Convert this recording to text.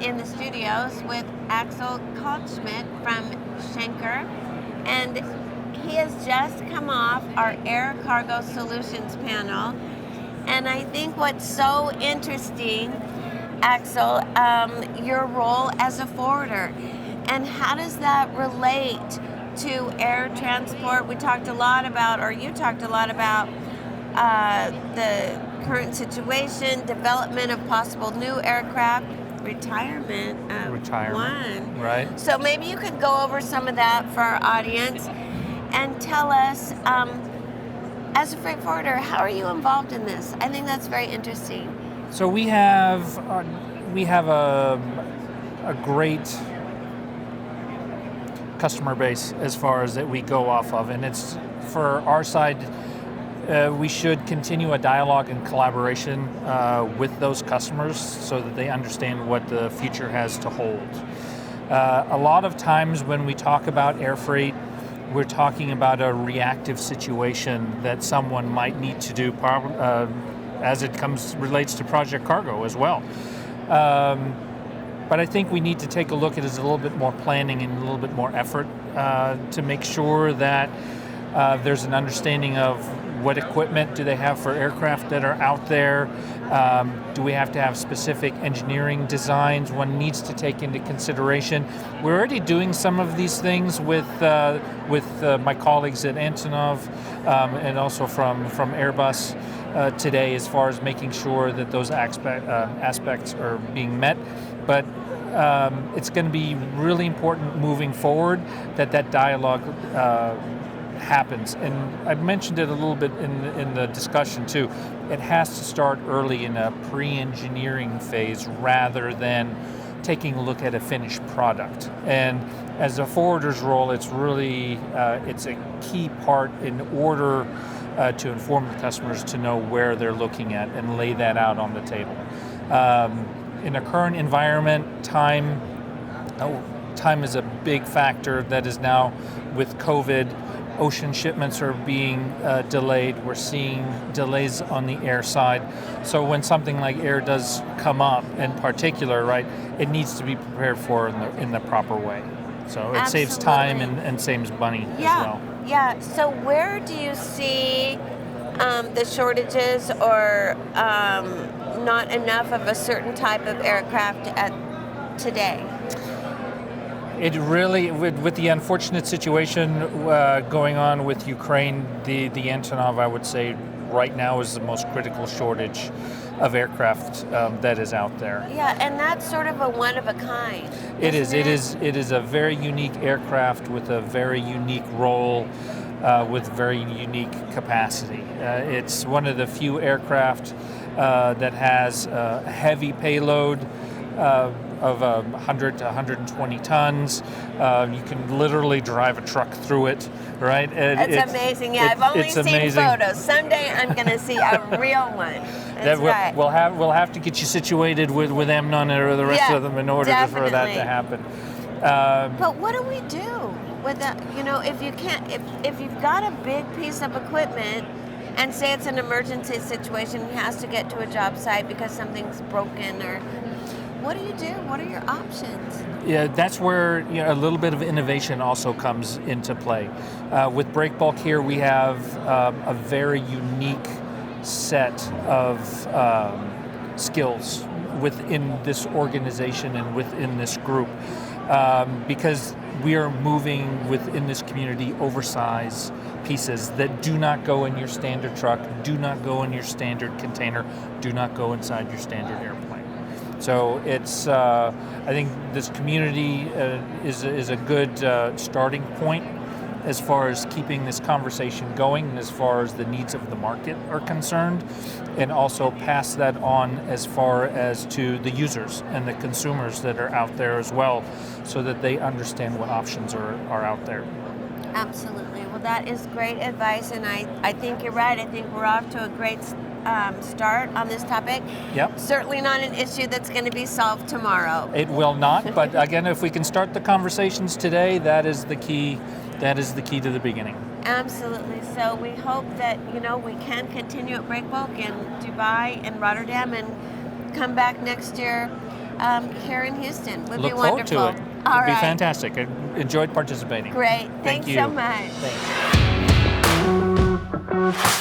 in the studios with Axel Kaldschmidt from Schenker, and he has just come off our Air Cargo Solutions panel. And I think what's so interesting, Axel, your role as a forwarder, and how does that relate to air transport? We talked a lot about, or you talked a lot about, the current situation, development of possible new aircraft, retirement of one. Right. So maybe you could go over some of that for our audience and tell us, as a freight forwarder, how are you involved in this? I think that's very interesting. So we have a great customer base as far as that we go off of, and it's for our side. We should continue a dialogue and collaboration with those customers so that they understand what the future has to hold. A lot of times when we talk about air freight, we're talking about a reactive situation that someone might need to do as it relates to project cargo as well. But I think we need to take a look at it as a little bit more planning and a little bit more effort to make sure that there's an understanding of what equipment do they have for aircraft that are out there. Do we have to have specific engineering designs one needs to take into consideration? We're already doing some of these things with my colleagues at Antonov and also from Airbus today, as far as making sure that those aspects are being met. But it's going to be really important moving forward that dialogue happens. And I mentioned it a little bit in the discussion too. It has to start early in a pre-engineering phase rather than taking a look at a finished product. And as a forwarder's role, it's really it's a key part in order to inform the customers to know where they're looking at and lay that out on the table. In a current environment, time is a big factor that is now with COVID. Ocean shipments are being delayed. We're seeing delays on the air side. So when something like air does come up in particular, right, it needs to be prepared for in the proper way. So it saves time and saves money as well. Yeah. So where do you see the shortages or not enough of a certain type of aircraft today? It really, with the unfortunate situation going on with Ukraine, the Antonov, I would say, right now is the most critical shortage of aircraft that is out there. Yeah, and that's sort of a one of a kind. It is. It is a very unique aircraft with a very unique role, with very unique capacity. It's one of the few aircraft that has a heavy payload. Of 100 to 120 tons. You can literally drive a truck through it, right? That's amazing. Yeah, I've only seen photos. Someday I'm going to see a real one. That's right. We'll have to get you situated with Amnon or the rest of them in order for that to happen. But what do we do with that? You know, if you can't, if you've got a big piece of equipment, and say it's an emergency situation, he has to get to a job site because something's broken, or what do you do? What are your options? Yeah, that's where a little bit of innovation also comes into play. With Breakbulk here, we have a very unique set of skills within this organization and within this group, because we are moving within this community oversized pieces that do not go in your standard truck, do not go in your standard container, do not go inside your standard airplane. So it's, I think this community is a good starting point as far as keeping this conversation going, and as far as the needs of the market are concerned, and also pass that on as far as to the users and the consumers that are out there as well, so that they understand what options are out there. Absolutely. Well, that is great advice, and I think you're right. I think we're off to a great start on this topic. Yep. Certainly not an issue that's going to be solved tomorrow. It will not, but again, if we can start the conversations today, that is the key. That is the key to the beginning. Absolutely. So we hope that we can continue at Breakbulk in Dubai and Rotterdam, and come back next year here in Houston. Would Look be forward wonderful. to it. All It'd be right. fantastic. I enjoyed participating. Great. Thank Thanks you. so much. Thanks.